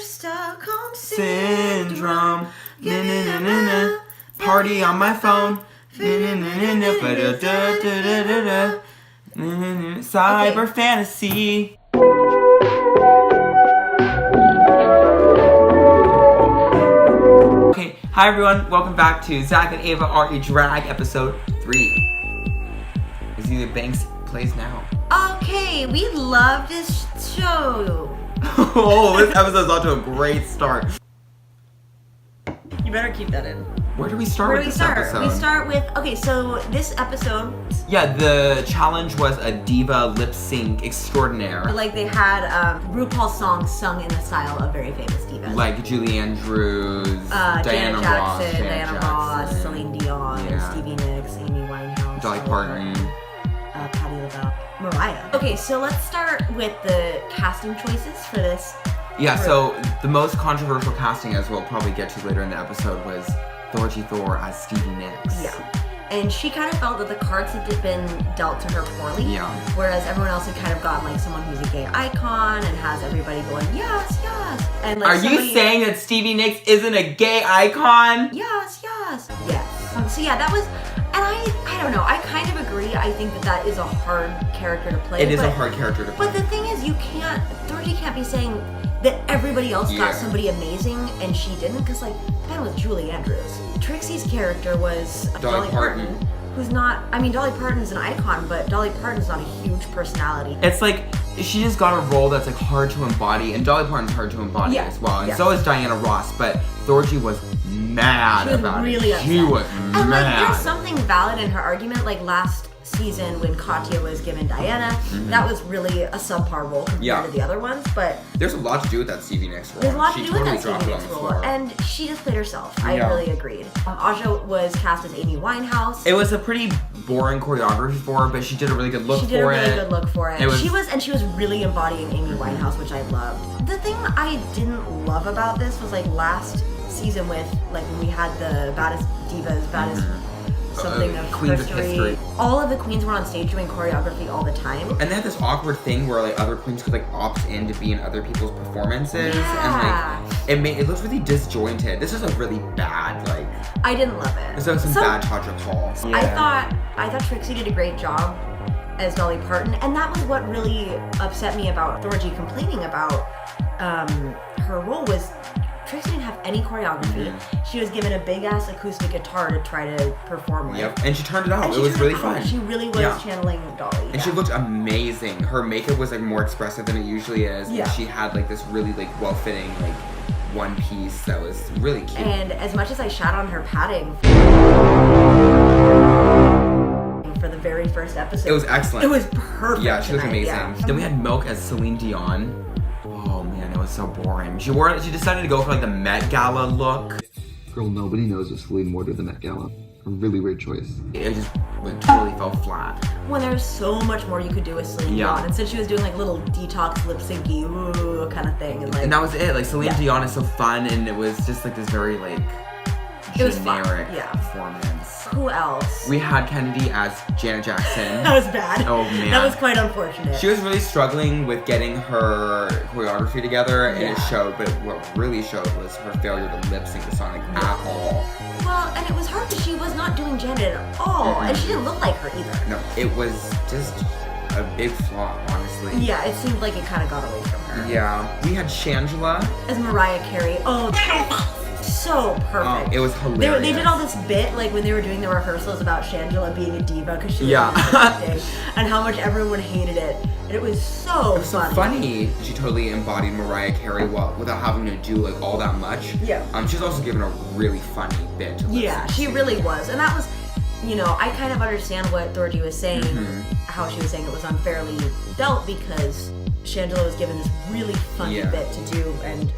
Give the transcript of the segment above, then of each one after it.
Stockholm Syndrome. Na-na-na-na-na. Party on my phone. Na-na-na-na-na. Ba-da-da-da-da-da-da. Na-na-na. Cyber fantasy. Okay, hi everyone. Welcome back to Zach and Ava Are a Drag episode 3. Is either Banks plays now. Okay, we love this show. Oh, this episode's off to a great start. You better keep that in. Where do we start with this episode? We start with, okay, so this episode... Yeah, the challenge was a diva lip sync extraordinaire. Like they had RuPaul's songs sung in the style of very famous divas. Like Julie Andrews, Janet Jackson, Diana Ross, Celine Dion, Stevie Nicks, Amy Winehouse, Dolly Parton, Patti LaBelle, Mariah. Okay, so let's start with the casting choices for this. Yeah, so the most controversial casting, as we'll probably get to later in the episode, was Thorgy Thor as Stevie Nicks. Yeah. And she kind of felt that the cards had been dealt to her poorly. Yeah. Whereas everyone else had kind of gotten like someone who's a gay icon and has everybody going, yes, yes. And like, are you saying that Stevie Nicks isn't a gay icon? Yes, yes, yes. So yeah, that was, and I don't know, I kind of agree. I think that is a hard character to play. It is a hard character to play. But the thing is, Thorgy can't be saying that everybody else got somebody amazing and she didn't, because like that was Julie Andrews. Trixie's character was Dolly Parton, who's not, I mean, Dolly Parton's an icon, but Dolly Parton's not a huge personality. It's like she just got a role that's like hard to embody, and Dolly Parton's hard to embody as well, and so is Diana Ross, but Thorgy was mad about it. She was mad. And like, there's something valid in her argument, like last season when Katya was given Diana, that was really a subpar role compared to the other ones, but there's a lot to do with that Stevie Nicks role. There's a lot to do with that Stevie Nicks role, and she just played herself. I really agreed. Aja was cast as Amy Winehouse. It was a pretty boring choreography for her, but she did a really good look for it. She did a really good look for it. She was really embodying Amy Winehouse, which I loved. The thing I didn't love about this was like last season with like when we had the baddest divas, baddest something of Queens of History. All of the queens were on stage doing choreography all the time. And they had this awkward thing where like other queens could like opt in to be in other people's performances. Yeah. And like it looked really disjointed. This is a really bad like I didn't love it. This was some bad Tadra calls. Yeah. I thought Trixie did a great job as Dolly Parton, and that was what really upset me about Thorgy complaining about her role was Trixie didn't have any choreography. She was given a big-ass acoustic guitar to try to perform with. Yep, and she turned it out. It was really fun. She really was channeling Dolly. And she looked amazing. Her makeup was like more expressive than it usually is. Yeah. And she had like this really like well-fitting like one piece that was really cute. And as much as I shat on her padding for the very first episode, it was excellent. It was perfect. Yeah, she was amazing. Yeah. Then we had Milk as Celine Dion. Oh man, it was so boring. She decided to go for like the Met Gala look. Girl, nobody knows what Celine wore to the Met Gala. A really weird choice. It just totally fell flat. When there's so much more you could do with Celine Dion. Instead she was doing like little detox lip syncy kind of thing. And that was it. Like Celine Dion is so fun, and it was just like this very like generic performance. Who else? We had Kennedy as Janet Jackson. That was bad. Oh man. That was quite unfortunate. She was really struggling with getting her choreography together, and it showed, but what really showed was her failure to lip sync the song like, at all. Well, and it was hard because she was not doing Janet at all, and she didn't look like her either. No, it was just a big flaw, honestly. Yeah, it seemed like it kind of got away from her. Yeah. We had Shangela as Mariah Carey. Oh, so perfect. It was hilarious. They did all this bit like when they were doing the rehearsals about Shangela being a diva because she was acting, and how much everyone hated it, and it was so funny. She totally embodied Mariah Carey without having to do like all that much. Yeah. She's also given a really funny bit to yeah, she really was, and that was, you know, I kind of understand what Thorgy was saying, how she was saying it was unfairly dealt because Shangela was given this really funny bit to do, and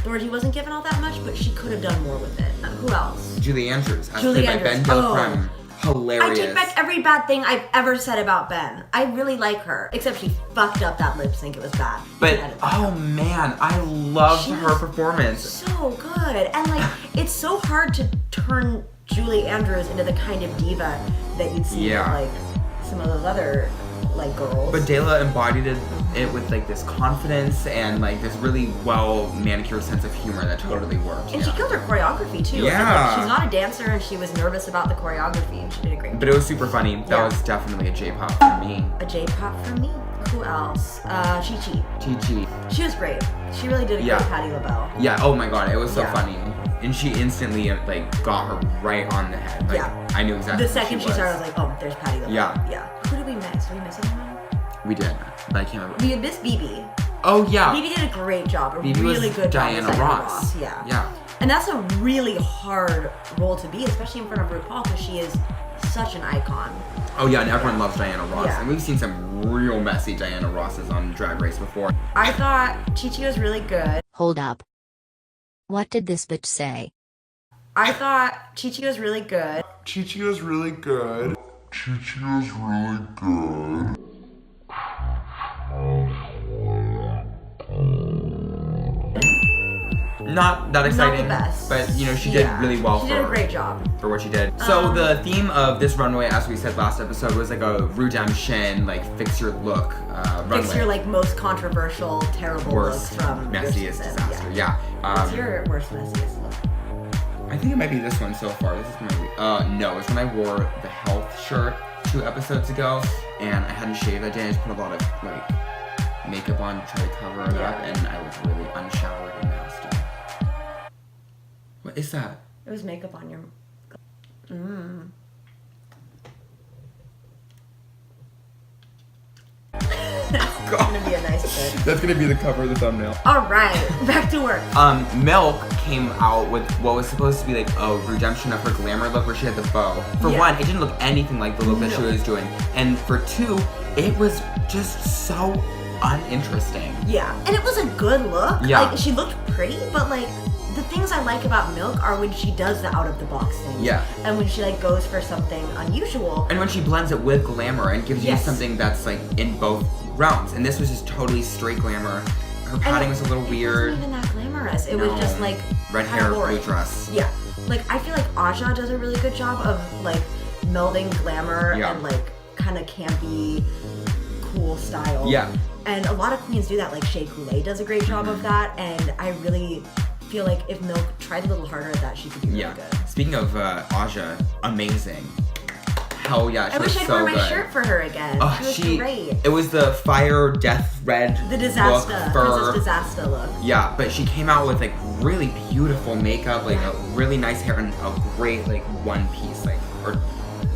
Thorgy wasn't given all that much, but she could have done more with it. Who else? Julie Andrews, as played by Ben Delcreme. Hilarious. I take back every bad thing I've ever said about Ben. I really like her, except she fucked up that lip sync. It was bad. But oh man, I loved her performance. So good, and like it's so hard to turn Julie Andrews into the kind of diva that you'd see in, like some of those other like girls. But Dela embodied it with like this confidence and like this really well manicured sense of humor that totally worked. And she killed her choreography too. Yeah. Like, she's not a dancer and she was nervous about the choreography and she did a great job. But it was super funny. That was definitely a J-pop for me. A J-pop for me? Who else? Chi-Chi. Chi-Chi. She was great. She really did a great Patti LaBelle. Yeah, oh my god, it was so funny. And she instantly like got her right on the head. Like, I knew exactly the second she started, I was like, oh, there's Patti LaBelle. Yeah. Who did we miss? Did we miss anyone? We did, but I can't remember. We missed BB. Oh yeah. BB did a great job. BB really was good Diana job. Ross. Yeah. And that's a really hard role to be, especially in front of RuPaul, because she is such an icon. Oh yeah, and everyone loves Diana Ross. Yeah. And we've seen some real messy Diana Rosses on Drag Race before. I thought Chi-Chi was really good. Hold up. What did this bitch say? I thought Chi-Chi was really good. Chi-Chi was really good. Chi-Chi was really good. Not that exciting, Not the best. but you know, she did really well She did a great job. for what she did. So the theme of this runway, as we said last episode, was like a redemption, like fix your look runway. Fix your like most controversial, terrible worst, looks from your messiest season. disaster. Yeah. What's your worst, messiest look? I think it might be this one so far. This is my no, it's when I wore the health shirt 2 episodes ago, and I hadn't shaved that day. I just put a lot of like makeup on to try to cover it up, and I was really unshowered and nasty. What is that? It was makeup on your. That's gonna be a nice bit. That's gonna be the cover of the thumbnail. All right, back to work. Milk came out with what was supposed to be like a redemption of her glamour look, where she had the bow. For one, it didn't look anything like the look that she was doing, and for 2, it was just so uninteresting. Yeah, and it was a good look. Yeah. Like, she looked pretty, but like, the things I like about Milk are when she does the out of the box thing. Yeah. And when she like goes for something unusual. And when she blends it with glamour and gives you Yes. something that's like in both realms. And this was just totally straight glamour. Her padding was a little weird. It wasn't even that glamorous. It was just like red kinda hair, boring. blue dress. Yeah. Like, I feel like Aja does a really good job of like melding glamour and like kind of campy, cool style. Yeah. And a lot of queens do that. Like Shea Coulee does a great job of that. And I really feel like if Milk tried a little harder at that, she could be really good. Speaking of Aja, amazing. Hell yeah, she I was wish I'd so wear my good. shirt for her again. Oh, She was great. It was the fire, death red The disaster, look, fur. Princess Disaster look. Yeah, but she came out with like really beautiful makeup, like a really nice hair, and a great like one piece, like or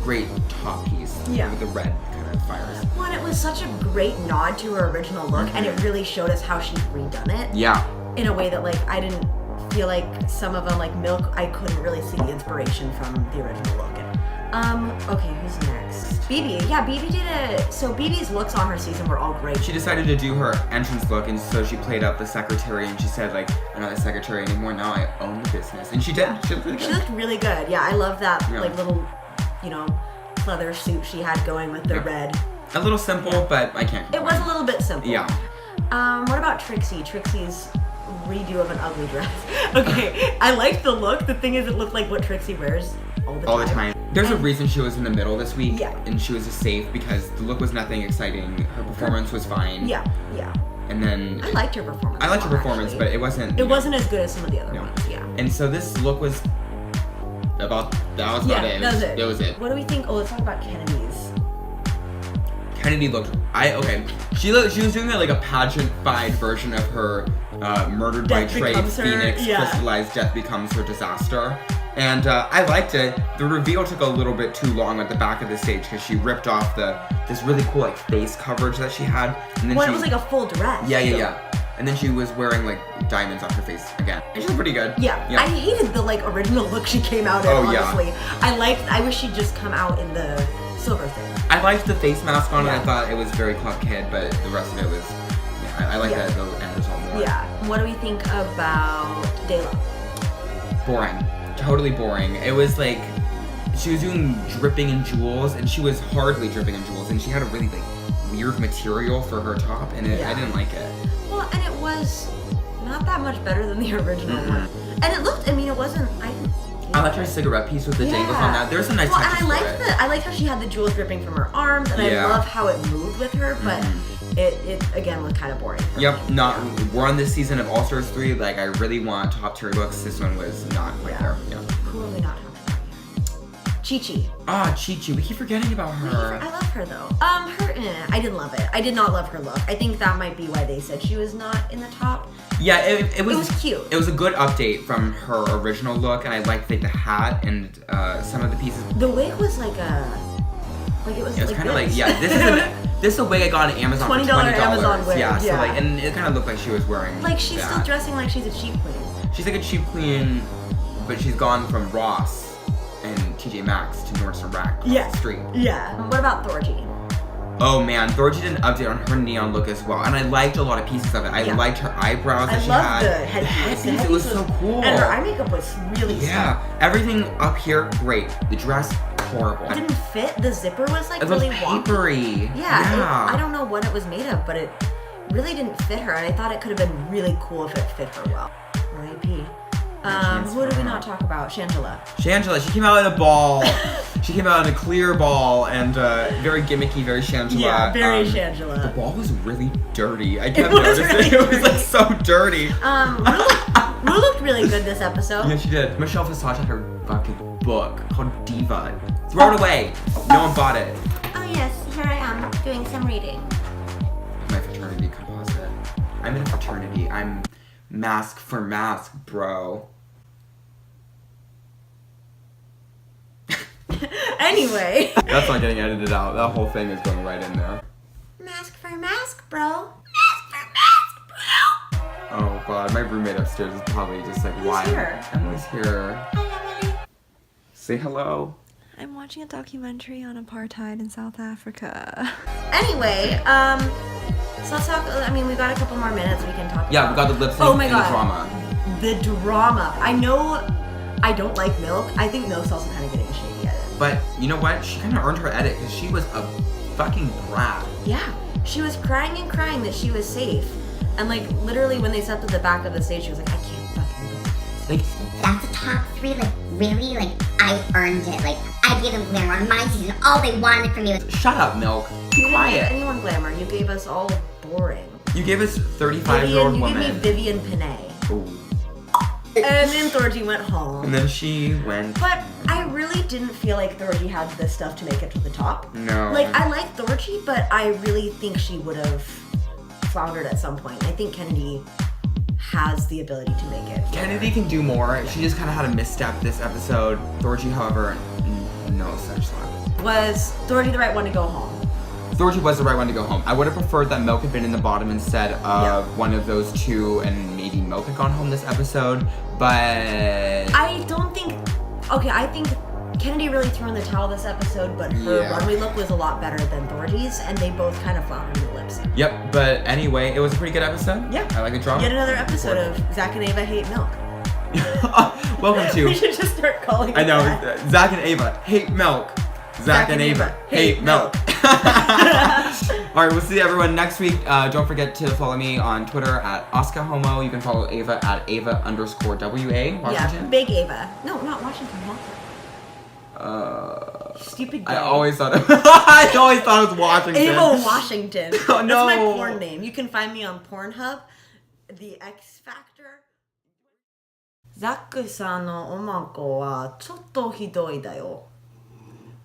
great top piece. Yeah. With the red kind of fires. Well, and it was such a great nod to her original look, and it really showed us how she's redone it. Yeah. In a way that like I didn't feel like some of them, like Milk, I couldn't really see the inspiration from the original look. Okay, who's next? BB. Yeah, BB did it. So BB's looks on her season were all great. She decided to do her entrance look, and so she played up the secretary, and she said like, I'm not a secretary anymore, now I own the business. And she did. She looked really good. She looked really good. Yeah, I love that like little, you know, leather suit she had going with the red. A little simple, but I can't complain. It was a little bit simple. Yeah. What about Trixie? Trixie's redo of an ugly dress. Okay, I liked the look. The thing is, it looked like what Trixie wears all the time. There's a reason she was in the middle this week, Yeah. and she was just safe because the look was nothing exciting. Her performance was fine. Yeah, yeah. And then I liked her performance. I liked her a lot, performance, actually. but it wasn't. It wasn't as good as some of the other No. ones. Yeah. And so this look was about. That was about it. That was it. That was it. What do we think? Oh, let's talk about Kennedy's. Kennedy looked. She was doing like a pageant-fied version of her murdered by Death trade becomes her, Phoenix, yeah. crystallized death becomes her disaster. And I liked it. The reveal took a little bit too long at the back of the stage because she ripped off this really cool like face coverage that she had. And then Well, it was like a full dress. Yeah. And then she was wearing like diamonds on her face again. And she looked pretty good. Yeah. I hated the like original look she came out in, honestly. I wish she'd just come out in the silver thing. I liked the face mask on it. Yeah. I thought it was very Club Kid, but the rest of it was, I like the end result more. Yeah. What do we think about Dela? Boring. Totally boring. It was like, she was doing dripping in jewels, and she was hardly dripping in jewels, and she had a really like weird material for her top, and I didn't like it. Well, and it was not that much better than the original one. And it looked, I mean, it wasn't, I liked her cigarette piece with the dangles on that. There's some nice touches and to it. I liked how she had the jewels dripping from her arms, and I love how it moved with her, but it again was kind of boring. Yep, we're on this season of All Stars 3. Like, I really want top tier looks. This one was not quite there. Yeah. Who are we not talking about here? Chi-Chi. Chi-Chi. We keep forgetting about her. I love her though. I didn't love it. I did not love her look. I think that might be why they said she was not in the top. Yeah, it was cute. It was a good update from her original look, and I liked the hat and some of the pieces. The wig was it was kind of this is a wig I got on Amazon for $20. Amazon wig. Yeah, so and it kind of looked like she was wearing. Like she's still dressing like she's a cheap queen. She's like a cheap queen, but she's gone from Ross and TJ Maxx to Nordstrom Rack across the street. Yeah. What about Thorgy? Oh man, Thorgy did an update on her neon look as well, and I liked a lot of pieces of it. I liked her eyebrows that she had. I loved the headpiece. It was so cool. And her eye makeup was really stuck. Everything up here, great. The dress, horrible. It didn't fit. The zipper was it really was papery. Wonky. Yeah. I don't know what it was made of, but it really didn't fit her, and I thought it could have been really cool if it fit her well. R.I.P. Who did we not talk about? Shangela, she came out in a ball. She came out in a clear ball and very gimmicky, very Shangela. Yeah, very Shangela. The ball was really dirty. I kept noticing it was like so dirty. Ru looked really good this episode. Yeah, she did. Michelle Visage had her fucking book called Diva. Throw it away. No one bought it. Oh yes, here I am doing some reading. My fraternity composite. I'm in a fraternity. I'm mask for mask, bro. Anyway. That's not getting edited out. That whole thing is going right in there. Mask for mask, bro. Mask for mask, bro. Oh god, my roommate upstairs is probably just like, why? Emily's here. Hi, Emily. Say hello. I'm watching a documentary on apartheid in South Africa. Anyway, so let's talk. I mean, we got a couple more minutes we can talk about. Yeah, we got the lip sync and the drama. The drama. I know I don't like Milk. I think Milk's also kind of getting a shady edit. But you know what? She kind of earned her edit because she was a fucking brat. Yeah. She was crying and crying that she was safe. And like literally when they stepped at the back of the stage, she was like, I can't fucking believe like, that's a top 3, like really? Like I earned it. Like I gave them glamour on my season. All they wanted from me was shut up, Milk. You didn't Quiet. give anyone glamour. You gave us all boring. You gave us 35-year-old woman. You gave me Vivian Panay. Ooh. And then Thorgy went home. And then she went. But I really didn't feel like Thorgy had the stuff to make it to the top. No. Like, I like Thorgy, but I really think she would have floundered at some point. I think Kennedy has the ability to make it. Kennedy can do more. She just kind of had a misstep this episode. Thorgy, however, no such luck. Was Thorgy the right one to go home? Thorgy was the right one to go home. I would have preferred that Milk had been in the bottom instead of one of those two, and maybe Milk had gone home this episode, but... I don't think... Okay, I think Kennedy really threw in the towel this episode, but her runway look was a lot better than Thorgy's, and they both kind of floundered in the lips. Yep, but anyway, it was a pretty good episode. Yeah. I like the drama. Yet another episode of Zach and Ava Hate Milk. Welcome to... We should just start calling it I know, that. Zach and Ava hate milk. Zach and Ava hate milk. Alright, we'll see everyone next week. Don't forget to follow me on Twitter at OscarHomo. You can follow Ava at Ava_WA, Washington. Yeah, big Ava. No, not Washington, Walter. Stupid gay. I always thought it was Washington. Ava Washington. Oh, no. That's my porn name. You can find me on Pornhub. The X Factor. ザックさんのおまんこはちょっとひどいだよ。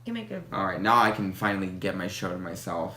Give me a good... Alright, now I can finally get my show to myself.